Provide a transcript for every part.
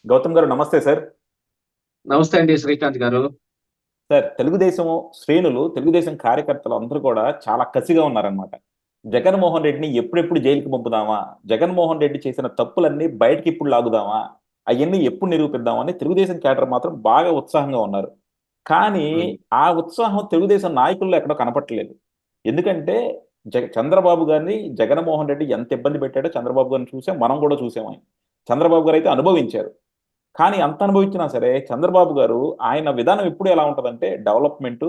గౌతమ్ గారు నమస్తే సార్. నమస్తే అండి శ్రీకాంత్ గారు. సార్, తెలుగుదేశం శ్రేణులు, తెలుగుదేశం కార్యకర్తలు అందరూ కూడా చాలా కసిగా ఉన్నారనమాట. జగన్మోహన్ రెడ్డిని ఎప్పుడెప్పుడు జైలుకి పంపుదామా, జగన్మోహన్ రెడ్డి చేసిన తప్పులన్నీ బయటకి ఇప్పుడు లాగుదామా, అవన్నీ ఎప్పుడు నిరూపిద్దామని తెలుగుదేశం క్యాడర్ మాత్రం బాగా ఉత్సాహంగా ఉన్నారు. కానీ ఉమ్, ఆ ఉత్సాహం తెలుగుదేశం నాయకుల్లో ఎక్కడో కనపట్టలేదు. ఎందుకంటే చంద్రబాబు గారిని జగన్మోహన్ రెడ్డి ఎంత ఇబ్బంది పెట్టాడో చంద్రబాబు గారిని చూసాం, మనం కూడా చూసాం. చంద్రబాబు గారు అయితే అనుభవించారు. కానీ అంత అనుభవించినా సరే చంద్రబాబు గారు ఆయన విధానం ఎప్పుడు ఎలా ఉంటుందంటే డెవలప్మెంట్,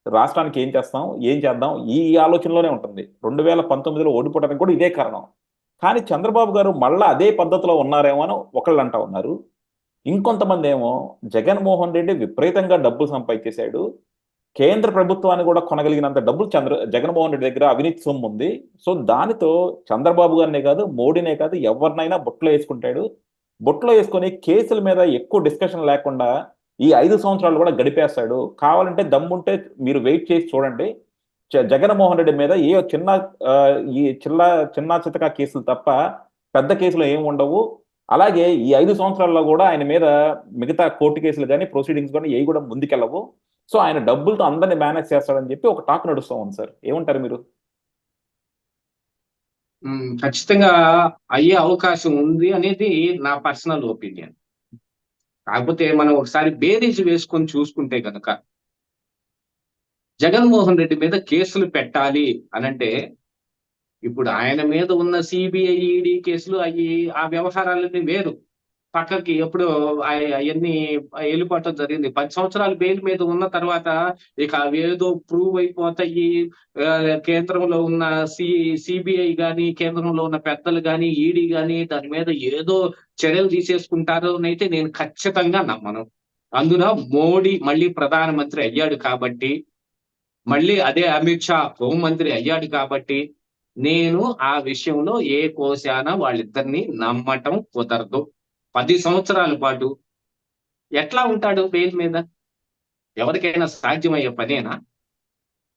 రాష్ట్రానికి ఏం చేస్తాం, ఏం చేద్దాం, ఈ ఆలోచనలోనే ఉంటుంది. 2019లో ఓడిపోవడానికి కూడా ఇదే కారణం. కానీ చంద్రబాబు గారు మళ్ళా అదే పద్ధతిలో ఉన్నారేమో అని ఒకళ్ళు అంటా ఉన్నారు. ఇంకొంతమంది ఏమో జగన్మోహన్ రెడ్డి విపరీతంగా డబ్బులు సంపాదించేశాడు, కేంద్ర ప్రభుత్వాన్ని కూడా కొనగలిగినంత డబ్బులు జగన్మోహన్ రెడ్డి దగ్గర అవినీతి సొమ్ము ఉంది. సో దానితో చంద్రబాబు గారినే కాదు, మోడీనే కాదు, ఎవరినైనా బుట్టలో వేసుకుంటాడు. బుట్టలో వేసుకొని కేసుల మీద ఎక్కువ డిస్కషన్ లేకుండా ఈ 5 సంవత్సరాలు కూడా గడిపేస్తాడు. కావాలంటే దమ్ముంటే మీరు వెయిట్ చేసి చూడండి. జగన్మోహన్ రెడ్డి మీద ఏ చిన్న ఆ, ఈ చిన్న చితకా కేసులు తప్ప పెద్ద కేసులు ఏమి ఉండవు. అలాగే ఈ 5 సంవత్సరాల్లో కూడా ఆయన మీద మిగతా కోర్టు కేసులు కానీ ప్రొసీడింగ్స్ కానీ ఏవి కూడా ముందుకెళ్ళవు. సో ఆయన డబ్బులతో అందరిని మేనేజ్ చేస్తాడని చెప్పి ఒక టాక్ నడుస్తూ ఉంది సార్. ఏమంటారు మీరు? ఖచ్చితంగా అయ్యే అవకాశం ఉంది అనేది నా పర్సనల్ ఒపీనియన్. కాకపోతే మనం ఒకసారి బేరీజు వేసుకొని చూసుకుంటే కనుక జగన్మోహన్ రెడ్డి మీద కేసులు పెట్టాలి అనంటే ఇప్పుడు ఆయన మీద ఉన్న సిబిఐ ఈడీ కేసులు ఆ వ్యవహారాలన్నీ వేరు. పక్కకి ఎప్పుడు అవన్నీ వెళ్ళిపోవటం జరిగింది. 10 సంవత్సరాలు బెయిల్ మీద ఉన్న తర్వాత ఇక అవేదో ప్రూవ్ అయిపోతాయి. ఆ, కేంద్రంలో ఉన్న సిబిఐ గాని, కేంద్రంలో ఉన్న పెద్దలు గాని, ఈడీ గాని దాని మీద ఏదో చర్యలు తీసేసుకుంటారు అని అయితే నేను ఖచ్చితంగా నమ్మను. అందున మోడీ మళ్ళీ ప్రధానమంత్రి అయ్యాడు కాబట్టి, మళ్ళీ అదే అమిత్ షా హోంమంత్రి అయ్యాడు కాబట్టి, నేను ఆ విషయంలో ఏ కోశాన వాళ్ళిద్దరిని నమ్మటం కుదరదు. 10 సంవత్సరాల పాటు ఎట్లా ఉంటాడు బెయిల్ మీద? ఎవరికైనా సాధ్యమయ్యే పనేనా?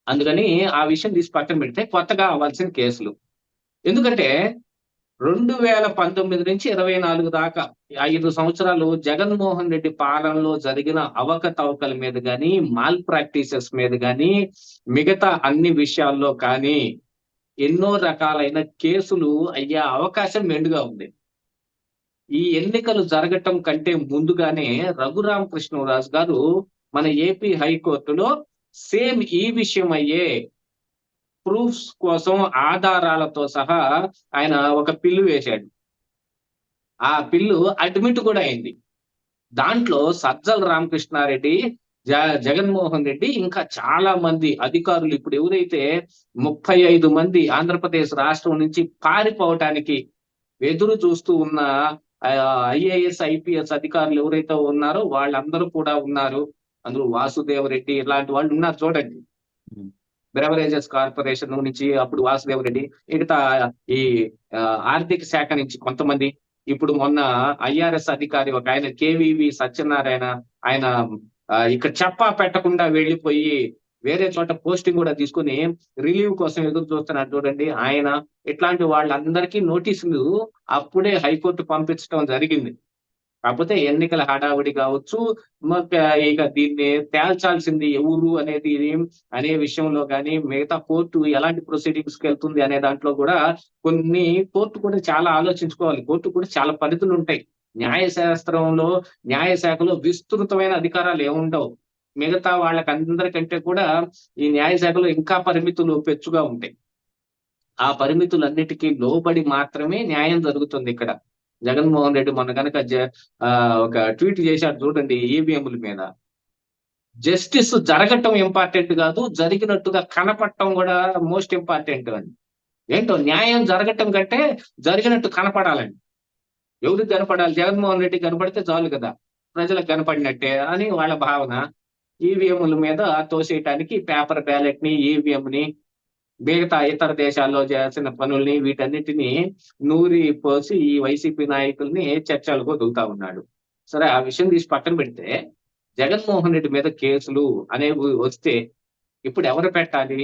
అందుకని ఆ విషయం తీసి పక్కన పెడితే కొత్తగా అవ్వాల్సిన కేసులు. ఎందుకంటే 2019 నుంచి 24 దాకా 5 సంవత్సరాలు జగన్మోహన్ రెడ్డి పాలనలో జరిగిన అవకతవకల మీద గాని, మాల్ ప్రాక్టీసెస్ మీద గాని, మిగతా అన్ని విషయాల్లో కానీ ఎన్నో రకాలైన కేసులు అయ్యే అవకాశం మెండుగా ఉంది. ఈ ఎన్నికలు జరగటం కంటే ముందుగానే రఘురామ కృష్ణరాజు గారు మన ఏపీ హైకోర్టులో సేమ్ ఈ విషయం అయ్యే ప్రూఫ్స్ కోసం ఆధారాలతో సహా ఆయన ఒక పిల్లు వేశాడు. ఆ పిల్లు అడ్మిట్ కూడా అయింది. దాంట్లో సజ్జల రామకృష్ణారెడ్డి, జగన్మోహన్ రెడ్డి ఇంకా చాలా మంది అధికారులు ఇప్పుడు ఎవరైతే 35 మంది ఆంధ్రప్రదేశ్ రాష్ట్రం నుంచి పారిపోవటానికి ఎదురు చూస్తూ ఉన్న ఐఏఎస్ ఐపీఎస్ అధికారులు ఎవరైతే ఉన్నారో వాళ్ళందరూ కూడా ఉన్నారు. అందులో వాసుదేవ్ రెడ్డి ఇలాంటి వాళ్ళు ఉన్నారు చూడండి. బ్రెవరేజెస్ కార్పొరేషన్ నుంచి అప్పుడు వాసుదేవ్ రెడ్డి, మిగతా ఈ ఆర్థిక శాఖ నుంచి కొంతమంది, ఇప్పుడు మొన్న ఐఆర్ఎస్ అధికారి ఒక ఆయన కేవీవి సత్యనారాయణ, ఆయన ఇక్కడ చెప్పా పెట్టకుండా వెళ్ళిపోయి వేరే చోట పోస్టింగ్ కూడా తీసుకుని రిలీవ్ కోసం ఎదురు చూస్తున్నారు చూడండి ఆయన. ఇట్లాంటి వాళ్ళందరికీ నోటీసులు అప్పుడే హైకోర్టు పంపించడం జరిగింది. కాకపోతే ఎన్నికల హడావుడి కావచ్చు, ఇక దీన్ని తేల్చాల్సింది ఎవరు అనేది అనే విషయంలో కానీ, మిగతా కోర్టు ఎలాంటి ప్రొసీడింగ్స్ కి వెళ్తుంది అనే దాంట్లో కూడా కొన్ని కోర్టు కూడా చాలా ఆలోచించుకోవాలి. కోర్టు కూడా చాలా పరిధులు ఉంటాయి. న్యాయశాస్త్రంలో, న్యాయశాఖలో విస్తృతమైన అధికారాలు ఏముండవు. మిగతా వాళ్ళకందరికంటే కూడా ఈ న్యాయశాఖలో ఇంకా పరిమితులు పెచ్చుగా ఉంటాయి. ఆ పరిమితులన్నిటికీ లోబడి మాత్రమే న్యాయం జరుగుతుంది ఇక్కడ. జగన్మోహన్ రెడ్డి మొన్న కనుక ఒక ట్వీట్ చేశాడు చూడండి ఈవీఎంల మీద. జస్టిస్ జరగటం ఇంపార్టెంట్ కాదు, జరిగినట్టుగా కనపడటం కూడా మోస్ట్ ఇంపార్టెంట్ అని. ఏంటో న్యాయం జరగటం కంటే జరిగినట్టు కనపడాలండి. ఎవరికి కనపడాలి? జగన్మోహన్ రెడ్డి కనపడితే చాలు కదా, ప్రజలకు కనపడినట్టే అని వాళ్ళ భావన. ఈవీఎంల మీద తోసేయటానికి పేపర్ బ్యాలెట్ ని, ఈవీఎం ని, మిగతా ఇతర దేశాల్లో చేయాల్సిన పనుల్ని వీటన్నిటిని నూరి పోసి ఈ వైసీపీ నాయకుల్ని చర్చలకు వదులుతా ఉన్నాడు. సరే, ఆ విషయం తీసి పక్కన పెడితే జగన్మోహన్ రెడ్డి మీద కేసులు అనేవి వస్తే ఇప్పుడు ఎవరు పెట్టాలి?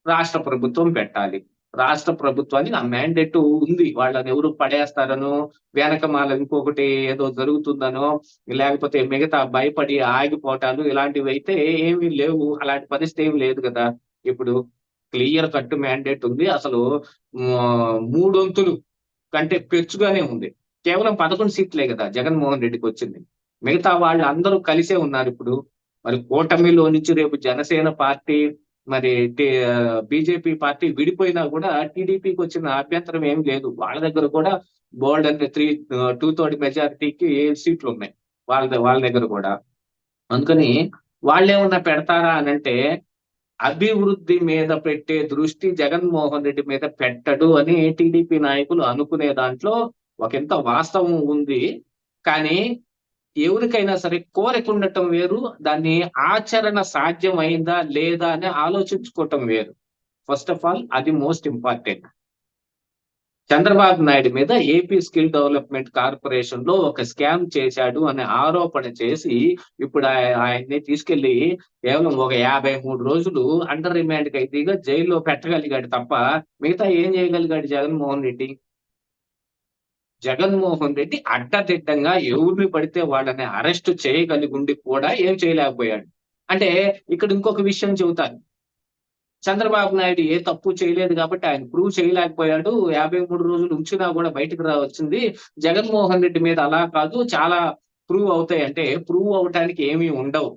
రాష్ట్ర ప్రభుత్వం పెట్టాలి. రాష్ట్ర ప్రభుత్వానికి ఆ మ్యాండేట్ ఉంది. వాళ్ళని ఎవరు పడేస్తారనో, వెనకమాల ఇంకొకటి ఏదో జరుగుతుందనో, లేకపోతే మిగతా భయపడి ఆగిపోవటాలు ఇలాంటివి అయితే ఏమీ లేవు. అలాంటి పరిస్థితి ఏమి లేదు కదా ఇప్పుడు. క్లియర్ కట్ మ్యాండేట్ ఉంది. అసలు మూడొంతులు కంటే పెచ్చుగానే ఉంది. కేవలం 11 సీట్లే కదా జగన్మోహన్ రెడ్డికి వచ్చింది. మిగతా వాళ్ళు అందరూ కలిసే ఉన్నారు ఇప్పుడు. మరి కూటమిలో నుంచి రేపు జనసేన పార్టీ, మరి బీజేపీ పార్టీ విడిపోయినా కూడా టీడీపీకి వచ్చిన అభ్యంతరం ఏం లేదు. వాళ్ళ దగ్గర కూడా బోల్డ్ అంటే 2/3 మెజారిటీకి సీట్లు ఉన్నాయి. వాళ్ళ దగ్గర కూడా. అందుకని వాళ్ళేమన్నా పెడతారా అనంటే, అభివృద్ధి మీద పెట్టే దృష్టి జగన్మోహన్ రెడ్డి మీద పెట్టడు అని టీడీపీ నాయకులు అనుకునే దాంట్లో ఒకంత వాస్తవం ఉంది. కానీ ఎవరికైనా సరే కోరిక ఉండటం వేరు, దాన్ని ఆచరణ సాధ్యమైందా లేదా అని ఆలోచించుకోవటం వేరు. ఫస్ట్ ఆఫ్ ఆల్ అది మోస్ట్ ఇంపార్టెంట్. చంద్రబాబు నాయుడు మీద ఏపీ స్కిల్ డెవలప్మెంట్ కార్పొరేషన్ లో ఒక స్కామ్ చేశాడు అనే ఆరోపణ చేసి ఇప్పుడు ఆయన్ని తీసుకెళ్లి కేవలం ఒక 53 రోజులు అండర్ రిమాండ్ ఖైదీగా జైల్లో పెట్టగలిగాడు తప్ప మిగతా ఏం చేయగలిగాడు జగన్మోహన్ రెడ్డి? జగన్మోహన్ రెడ్డి అడ్డదిడ్డంగా ఎవరిని పడితే వాళ్ళని అరెస్ట్ చేయగలిగి ఉండి కూడా ఏం చేయలేకపోయాడు. అంటే ఇక్కడ ఇంకొక విషయం చెబుతాను. చంద్రబాబు నాయుడు ఏ తప్పు చేయలేదు కాబట్టి ఆయన ప్రూవ్ చేయలేకపోయాడు. 53 రోజులు ఉంచినా కూడా బయటకు వచ్చింది. జగన్మోహన్ రెడ్డి మీద అలా కాదు, చాలా ప్రూవ్ అవుతాయి అంటే ప్రూవ్ అవటానికి ఏమీ ఉండవు.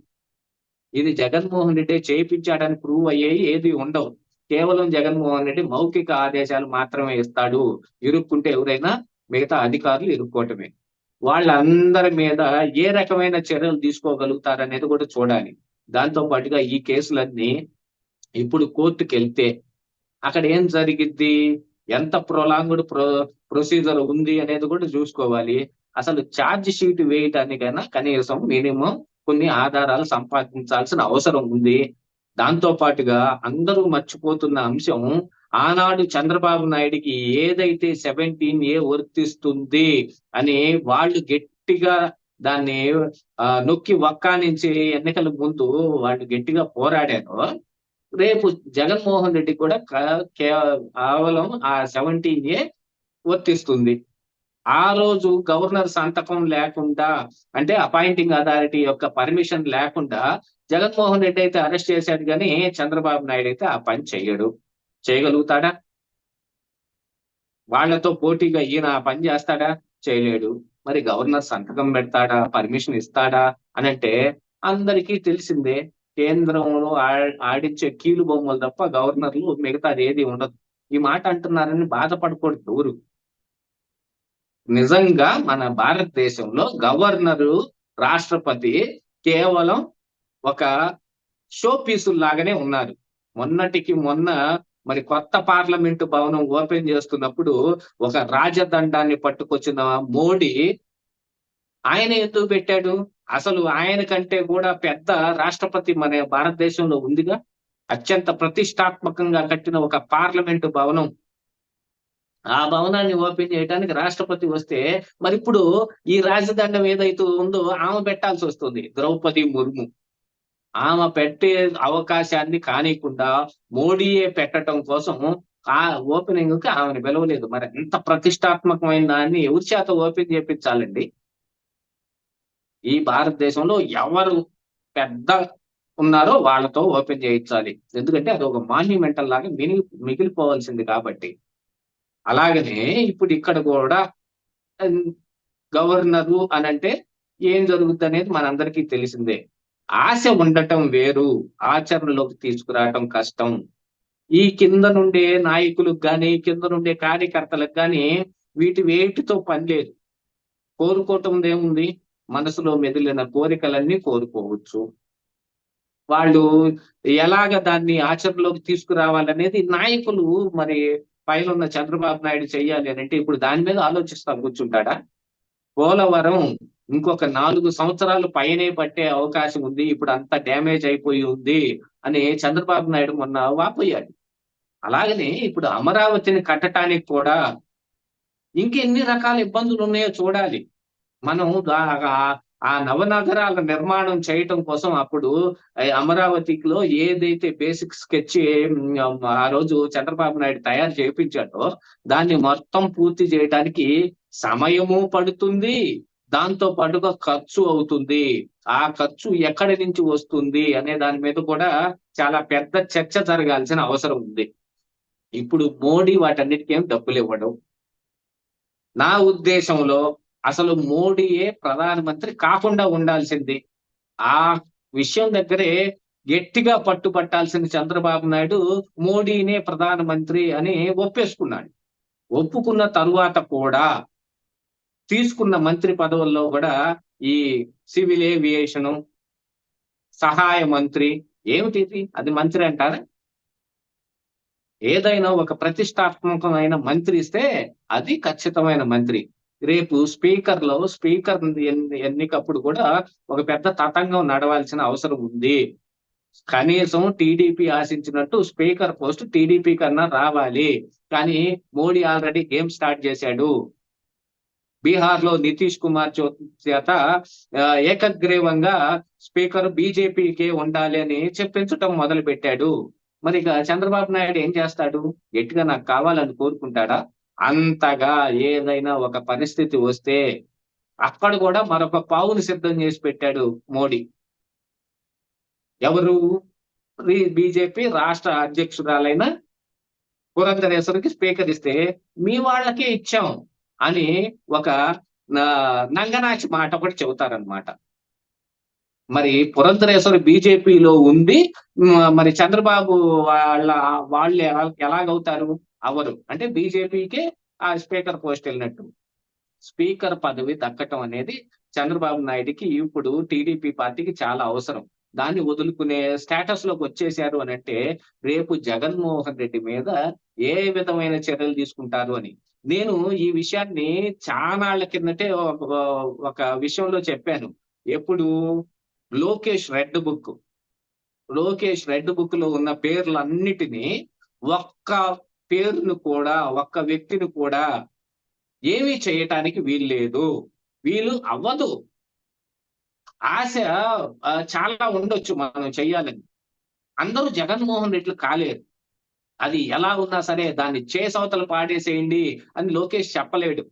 ఇది జగన్మోహన్ రెడ్డి చేయించాడని ప్రూవ్ అయ్యేవి ఏది ఉండవు. కేవలం జగన్మోహన్ రెడ్డి మౌఖిక ఆదేశాలు మాత్రమే ఇస్తాడు. ఇరుక్కుంటే ఎవరైనా మిగతా అధికారులు ఇరుక్కోవటమే. వాళ్ళందరి మీద ఏ రకమైన చర్యలు తీసుకోగలుగుతారనేది కూడా చూడాలి. దాంతో పాటుగా ఈ కేసులన్నీ ఇప్పుడు కోర్టుకెళ్తే అక్కడ ఏం జరిగిద్ది? ఎంత ప్రొలాంగ్డ్ ప్రొసీజర్ ఉంది అనేది కూడా చూసుకోవాలి. అసలు ఛార్జ్ షీట్ వేయటానికైనా కనీసం మినిమం కొన్ని ఆధారాలు సంపాదించాల్సిన అవసరం ఉంది. దాంతో పాటుగా అందరూ మర్చిపోతున్న అంశం, ఆనాడు చంద్రబాబు నాయుడికి ఏదైతే 17A వర్తిస్తుంది అని వాళ్ళు గట్టిగా దాన్ని నొక్కి వక్కానించి ఎన్నికల ముందు వాళ్ళు గట్టిగా పోరాడారో, రేపు జగన్మోహన్ రెడ్డి కూడా కేవలం ఆ 17A వర్తిస్తుంది. ఆ రోజు గవర్నర్ సంతకం లేకుండా, అంటే అపాయింటింగ్ అథారిటీ యొక్క పర్మిషన్ లేకుండా జగన్మోహన్ రెడ్డి అయితే అరెస్ట్ చేశాడు కానీ చంద్రబాబు నాయుడు అయితే ఆ పని చెయ్యడు. చేయగలుగుతాడా? వాళ్లతో పోటీగా ఈయన ఆ పని చేస్తాడా? చేయలేడు. మరి గవర్నర్ సంతకం పెడతాడా? పర్మిషన్ ఇస్తాడా అనంటే అందరికీ తెలిసిందే. కేంద్రంలో ఆడించే కీలు బొమ్మలు తప్ప గవర్నర్లు మిగతాది ఏది ఉండదు. ఈ మాట అంటున్నారని బాధపడకూడదు ఎవరు. నిజంగా మన భారతదేశంలో గవర్నరు, రాష్ట్రపతి కేవలం ఒక షో పీసుల్లాగానే ఉన్నారు. మొన్నటికి మొన్న మరి కొత్త పార్లమెంటు భవనం ఓపెన్ చేస్తున్నప్పుడు ఒక రాజదండాన్ని పట్టుకొచ్చిన మోడీ ఆయన ఎందుకు పెట్టాడు? అసలు ఆయన కంటే కూడా పెద్ద రాష్ట్రపతి మన భారతదేశంలో ఉందిగా. అత్యంత ప్రతిష్టాత్మకంగా కట్టిన ఒక పార్లమెంటు భవనం, ఆ భవనాన్ని ఓపెన్ చేయడానికి రాష్ట్రపతి వస్తే మరి ఇప్పుడు ఈ రాజదండం ఏదైతే ఉందో ఆమె పెట్టాల్సి వస్తుంది, ద్రౌపది ముర్ము. ఆమె పెట్టే అవకాశాన్ని కానీయకుండా మోడీయే పెట్టడం కోసం ఆ ఓపెనింగ్ కి ఆమెను పిలవలేదు. మరి ఎంత ప్రతిష్టాత్మకమైన దాన్ని ఎవరి చేత ఓపెన్ చేపించాలండి? ఈ భారతదేశంలో ఎవరు పెద్ద ఉన్నారో వాళ్ళతో ఓపెన్ చేయించాలి. ఎందుకంటే అది ఒక మాన్యుమెంటల్ లాగా మిగిలిపోవాల్సింది కాబట్టి. అలాగనే ఇప్పుడు ఇక్కడ కూడా గవర్నరు అనంటే ఏం జరుగుతుంది అనేది మనందరికీ తెలిసిందే. ఆశ ఉండటం వేరు, ఆచరణలోకి తీసుకురావటం కష్టం. ఈ కింద నుండే నాయకులకు గాని, కింద నుండే కార్యకర్తలకు గాని వేటితో పని లేదు. కోరుకోవటం ఏముంది? మనసులో మెదిలిన కోరికలన్నీ కోరుకోవచ్చు. వాళ్ళు ఎలాగ దాన్ని ఆచరణలోకి తీసుకురావాలనేది నాయకులు మరి పైన ఉన్న చంద్రబాబు నాయుడు చెయ్యాలి అని అంటే ఇప్పుడు దాని మీద ఆలోచిస్తా కూర్చుంటాడా? పోలవరం ఇంకొక 4 సంవత్సరాలు పైనే పట్టే అవకాశం ఉంది, ఇప్పుడు అంత డ్యామేజ్ అయిపోయి ఉంది అని చంద్రబాబు నాయుడు మొన్న వాపోయాడు. అలాగనే ఇప్పుడు అమరావతిని కట్టడానికి కూడా ఇంకెన్ని రకాల ఇబ్బందులు ఉన్నాయో చూడాలి. మనం ఆ నవనగరాల నిర్మాణం చేయటం కోసం అప్పుడు అమరావతిలో ఏదైతే బేసిక్ స్కెచ్ ఆ రోజు చంద్రబాబు నాయుడు తయారు చేయించాడో దాన్ని మొత్తం పూర్తి చేయడానికి సమయము పడుతుంది, దాంతో పాటుగా ఖర్చు అవుతుంది. ఆ ఖర్చు ఎక్కడి నుంచి వస్తుంది అనే దాని మీద కూడా చాలా పెద్ద చర్చ జరగాల్సిన అవసరం ఉంది. ఇప్పుడు మోడీ వాటన్నిటికీ ఏం డబ్బులు ఇవ్వడం. నా ఉద్దేశంలో అసలు మోడీయే ప్రధానమంత్రి కాకుండా ఉండాల్సింది. ఆ విషయం దగ్గరే గట్టిగా పట్టుబట్టాల్సిన చంద్రబాబు నాయుడు మోడీనే ప్రధానమంత్రి అని ఒప్పేసుకున్నాడు. ఒప్పుకున్న తరువాత కూడా తీసుకున్న మంత్రి పదవుల్లో కూడా ఈ సివిల్ ఏవియేషను, సహాయ మంత్రి ఏమిటిది? అది మంత్రి అంటారా? ఏదైనా ఒక ప్రతిష్టాత్మకమైన మంత్రి ఇస్తే అది ఖచ్చితమైన మంత్రి. రేపు స్పీకర్ ఎన్నికప్పుడు కూడా ఒక పెద్ద తతంగం నడవాల్సిన అవసరం ఉంది. కనీసం టీడీపీ ఆశించినట్టు స్పీకర్ పోస్ట్ టీడీపీ కన్నా రావాలి. కానీ మోడీ ఆల్రెడీ గేమ్ స్టార్ట్ చేశాడు. బీహార్ లో నితీష్ కుమార్ చేత ఏకగ్రీవంగా స్పీకర్ బీజేపీకే ఉండాలి అని చెప్పించటం మొదలు పెట్టాడు. మరి ఇక చంద్రబాబు నాయుడు ఏం చేస్తాడు? గట్టిగా నాకు కావాలని కోరుకుంటాడా? అంతగా ఏదైనా ఒక పరిస్థితి వస్తే అక్కడ కూడా మరొక పావును సిద్ధం చేసి పెట్టాడు మోడీ. ఎవరు? బీజేపీ రాష్ట్ర అధ్యక్షురాలైన పురంధరేశ్వరికి స్పీకర్ ఇస్తే మీ వాళ్ళకే ఇచ్చాం అని ఒక నంగనాచి మాట ఒకటి చెబుతారనమాట. మరి పురంధరేశ్వరి బీజేపీలో ఉంది, మరి చంద్రబాబు వాళ్ళు ఎలాగవుతారు? అవరు. అంటే బీజేపీకే ఆ స్పీకర్ పోస్ట్ వెళ్ళినట్టు. స్పీకర్ పదవి దక్కటం అనేది చంద్రబాబు నాయుడికి ఇప్పుడు టీడీపీ పార్టీకి చాలా అవసరం. దాన్ని వదులుకునే స్టేటస్ లోకి వచ్చేశారు అని అంటే రేపు జగన్మోహన్ రెడ్డి మీద ఏ విధమైన చర్యలు తీసుకుంటారు అని. నేను ఈ విషయాన్ని చానాళ్ల కిందటే ఒక విషయంలో చెప్పాను. ఎప్పుడు? లోకేష్ రెడ్ బుక్ లో ఉన్న పేర్లన్నిటినీ ఒక్క పేరును కూడా, ఒక్క వ్యక్తిని కూడా ఏమీ చేయటానికి వీల్లేదు. వీలు అవ్వదు. ఆశ చాలా ఉండొచ్చు మనం చెయ్యాలని. అందరూ జగన్మోహన్ రెడ్డిలు కాలేరు. అది ఎలా ఉన్నా సరే దాన్ని చేసవతలు పాడేసేయండి అని లోకేష్ చెప్పలేడు.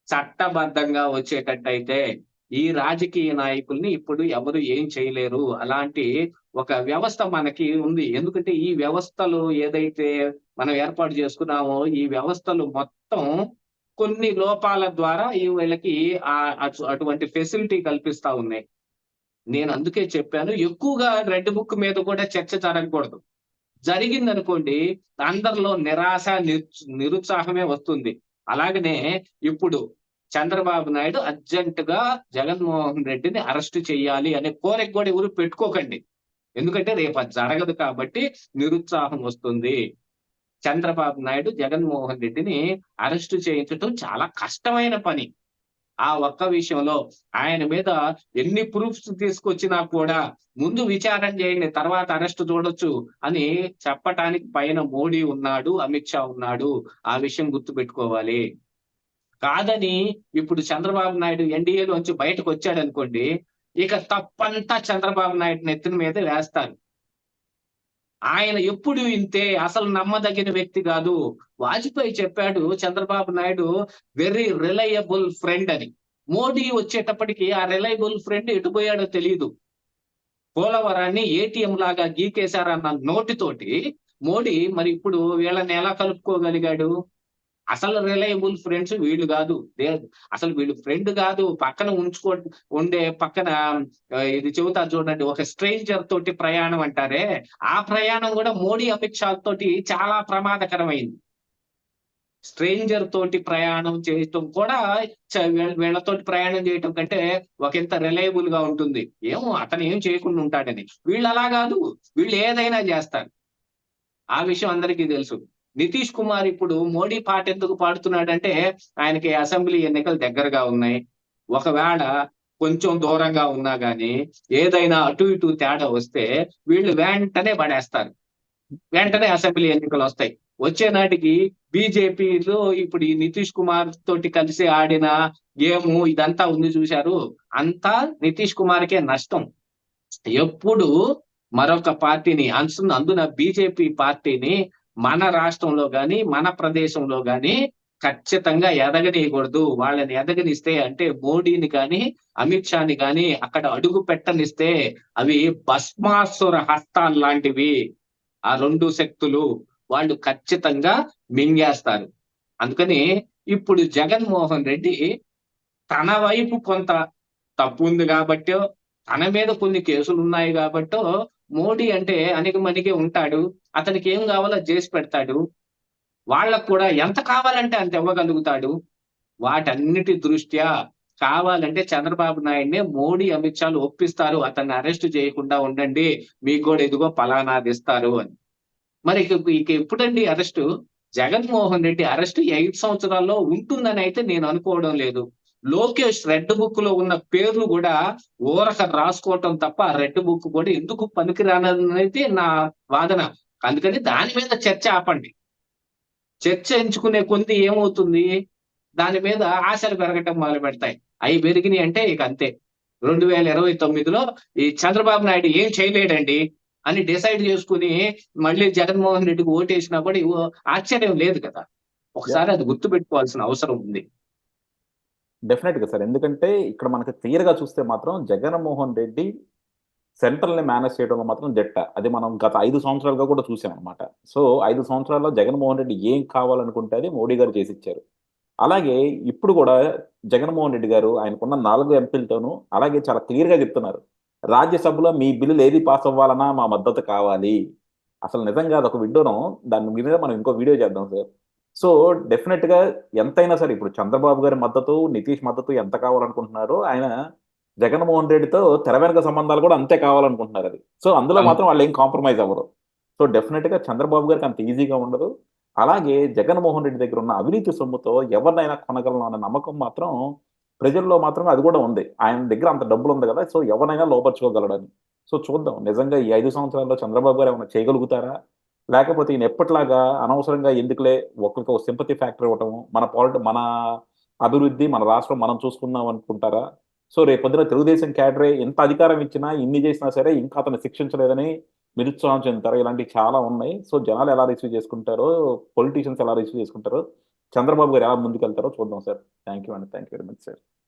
చట్టబద్ధంగా వచ్చేటట్టయితే ఈ రాజకీయ నాయకుల్ని ఇప్పుడు ఎవరు ఏం చేయలేరు. అలాంటి ఒక వ్యవస్థ మనకి ఉంది. ఎందుకంటే ఈ వ్యవస్థలు ఏదైతే మనం ఏర్పాటు చేసుకున్నామో ఈ వ్యవస్థలు మొత్తం కొన్ని లోపాల ద్వారా వీళ్ళకి అటువంటి ఫెసిలిటీ కల్పిస్తా ఉన్నాయి. నేను అందుకే చెప్పాను, ఎక్కువగా రెడ్ బుక్ మీద కూడా చర్చ జరగకూడదు. జరిగిందనుకోండి అందరిలో నిరాశ నిరుత్సాహమే వస్తుంది. అలాగనే ఇప్పుడు చంద్రబాబు నాయుడు అర్జెంటుగా జగన్మోహన్ రెడ్డిని అరెస్ట్ చేయాలి అనే కోరిక కూడా ఎవరు పెట్టుకోకండి. ఎందుకంటే రేపు అది జరగదు కాబట్టి నిరుత్సాహం వస్తుంది. చంద్రబాబు నాయుడు జగన్మోహన్ రెడ్డిని అరెస్ట్ చేయించడం చాలా కష్టమైన పని. ఆ ఒక్క విషయంలో ఆయన మీద ఎన్ని ప్రూఫ్స్ తీసుకొచ్చినా కూడా ముందు విచారణ చేయండి, తర్వాత అరెస్ట్ చూడొచ్చు అని చెప్పటానికి పైన మోడీ ఉన్నాడు, అమిత్ షా ఉన్నాడు. ఆ విషయం గుర్తుపెట్టుకోవాలి. కాదని ఇప్పుడు చంద్రబాబు నాయుడు ఎన్డీఏలోంచి బయటకు వచ్చాడు అనుకోండి, ఇక తప్పంతా చంద్రబాబు నాయుడు నెత్తిన మీద వేస్తారు. ఆయన ఎప్పుడు ఇంతే, అసలు నమ్మదగిన వ్యక్తి కాదు. వాజ్పేయి చెప్పాడు Chandrababu Naidu very reliable friend అని. మోడీ వచ్చేటప్పటికి ఆ రిలయబుల్ ఫ్రెండ్ ఎటు పోయాడో తెలియదు. పోలవరాన్ని ఏటీఎం లాగా గీకేశారన్న నోటితోటి మోడీ మరి ఇప్పుడు వీళ్ళని ఎలా కలుపుకోగలిగాడు? అసలు రిలయబుల్ ఫ్రెండ్స్ వీళ్ళు కాదు. అసలు వీళ్ళు ఫ్రెండ్ కాదు. పక్కన ఉండే పక్కన ఇది చెబుతా చూడండి, ఒక స్ట్రేంజర్ తోటి ప్రయాణం అంటారే, ఆ ప్రయాణం కూడా మోడీ అమిత్ షా తోటి చాలా ప్రమాదకరమైంది. స్ట్రేంజర్ తోటి ప్రయాణం చేయటం కూడా వీళ్ళతోటి ప్రయాణం చేయటం కంటే ఒకంత రిలయబుల్ గా ఉంటుంది. ఏమో అతను ఏం చేయకుండా ఉంటాడని. వీళ్ళు అలా కాదు, వీళ్ళు ఏదైనా చేస్తారు. ఆ విషయం అందరికీ తెలుసు. నితీష్ కుమార్ ఇప్పుడు మోడీ పాట ఎందుకు పాడుతున్నాడంటే ఆయనకి అసెంబ్లీ ఎన్నికలు దగ్గరగా ఉన్నాయి. ఒకవేళ కొంచెం దూరంగా ఉన్నా గానీ ఏదైనా అటు ఇటు తేడా వస్తే వీళ్ళు వెంటనే పడేస్తారు. వెంటనే అసెంబ్లీ ఎన్నికలు వస్తాయి. వచ్చే నాటికి బీజేపీలో ఇప్పుడు ఈ నితీష్ కుమార్ తోటి కలిసి ఆడిన గేమ్ ఇదంతా ఉంది చూశారు, అంతా నితీష్ కుమార్కే నష్టం. ఎప్పుడు మరొక పార్టీని అందున బీజేపీ పార్టీని మన రాష్ట్రంలో గాని, మన ప్రదేశంలో గాని ఖచ్చితంగా ఎదగనీయకూడదు. వాళ్ళని ఎదగనిస్తే అంటే మోడీని గాని, అమిత్ షాని గాని అక్కడ అడుగు పెట్టనిస్తే అవి భస్మాసుర హస్తాల్లాంటివి. ఆ 2 శక్తులు వాళ్ళు ఖచ్చితంగా మింగేస్తారు. అందుకని ఇప్పుడు జగన్మోహన్ రెడ్డి తన వైపు కొంత తప్పుంది గాబట్టో, తన మీద కొన్ని కేసులున్నాయి గాబట్టో, మోడీ అంటే అణిగిమణిగి ఉంటాడు. అతనికేం గావాలో అది జేసి పెడతాడు. వాళ్ళకి కూడా ఎంత కావాలంటే అంత ఇవ్వగలుగుతాడు. వాటన్నిటి దృష్ట్యా కావాలంటే చంద్రబాబు నాయుడిని మోడీ, అమిత్ షాలు ఒప్పిస్తారు. అతన్ని అరెస్ట్ చేయకుండా ఉండండి. మీకు గూడా ఇదిగో పలానాదిస్తారు అని. మరి ఇక ఎప్పుడండి అరెస్టు? జగన్మోహన్ రెడ్డి అరెస్ట్ 5 సంవత్సరాల్లో ఉంటుందనైతే నేను అనుకోవడం లేదు. లోకేష్ రెడ్ బుక్‌లో ఉన్న పేర్లు గూడా ఊరక రాసుకోవటం తప్ప, ఆ రెడ్ బుక్ కూడా ఎందుకు పనికిరానిదనైతే నా వాదన. అందుకని దాని మీద చర్చ ఆపండి. చర్చ ఎంచుకునే కొద్దీ ఏమవుతుంది? దాని మీద ఆశలు పెరగటం మొదలుపెడతాయి. అయి పెరిగినియంటే ఇక అంతే. 2029లో ఈ చంద్రబాబు నాయుడు ఏం చేయలేడండి అని డిసైడ్ చేసుకొని మళ్ళీ జగన్మోహన్ రెడ్డికి ఓటేసినా కూడా ఆశ్చర్యం లేదు కదా! ఒకసారి అది గుర్తుపెట్టుకోవాల్సిన అవసరం ఉంది. డెఫినెట్ గా సార్. ఎందుకంటే ఇక్కడ మనకి క్లియర్ గా చూస్తే మాత్రం జగన్మోహన్ రెడ్డి సెంట్రల్ ని మేనేజ్ చేయడంలో మాత్రం దిట్ట. అది మనం గత 5 సంవత్సరాలుగా కూడా చూసామనమాట. సో 5 సంవత్సరాల్లో జగన్మోహన్ రెడ్డి ఏం కావాలనుకుంటే అది మోడీ గారు చేసిచ్చారు. అలాగే ఇప్పుడు కూడా జగన్మోహన్ రెడ్డి గారు ఆయనకున్న 4 ఎంపీలతోనూ అలాగే చాలా క్లియర్‌గా చెప్తున్నారు. రాజ్యసభలో మీ బిల్లులు ఏది పాస్ అవ్వాలన్నా మా మద్దతు కావాలి. అసలు నిజంగా అదొక విడ్డూరం. దాని మీద మనం ఇంకో వీడియో చేద్దాం సార్. సో డెఫినిట్‌గా ఎంతైనా సరే ఇప్పుడు చంద్రబాబు గారి మద్దతు, నితీష్ మద్దతు ఎంత కావాలనుకుంటున్నారో ఆయన జగన్మోహన్ రెడ్డితో తెర వెనుక సంబంధాలు కూడా అంతే కావాలనుకుంటున్నారది. సో అందులో అవును. మాత్రం వాళ్ళేం కాంప్రమైజ్ అవ్వరు. సో డెఫినిట్‌గా చంద్రబాబు గారికి అంత ఈజీగా ఉండదు. అలాగే జగన్మోహన్ రెడ్డి దగ్గర ఉన్న అవినీతి సొమ్ముతో ఎవరినైనా కొనగలను అన్న నమ్మకం మాత్రం ప్రజల్లో మాత్రం అది కూడా ఉంది. ఆయన దగ్గర అంత డబ్బులుంది గదా! సో ఎవరినైనా లోపరుచుకోగలడని. సో చూద్దాం. నిజంగా ఈ 5 సంవత్సరాల్లో చంద్రబాబు గారు ఏమైనా చేయగలుగుతారా? లేకపోతే ఈయన ఎప్పటిలాగా అనవసరంగా ఎందుకులే ఒకళ్ళకి ఒక సింపతి ఫ్యాక్టర్ ఇవ్వటము, మన అభివృద్ధి, మన రాష్ట్రం మనం చూసుకుందాం అనుకుంటారా? సో రేపొద్దున తెలుగుదేశం క్యాడరే ఇంత అధికారం ఇచ్చినా, ఇన్ని చేసినా సరే ఇంకా అతన్ని శిక్షించలేదని నిరుత్సాహం చెందుతారు. ఇలాంటివి చాలా ఉన్నాయి. సో జనాలు ఎలా రిసీవ్ చేసుకుంటారో, పొలిటీషియన్స్ ఎలా రిసీవ్ చేసుకుంటారో, చంద్రబాబు గారు ఎలా ముందుకెళ్తారో చూద్దాం సార్. థాంక్ యూ అండి. Thank you very much sir.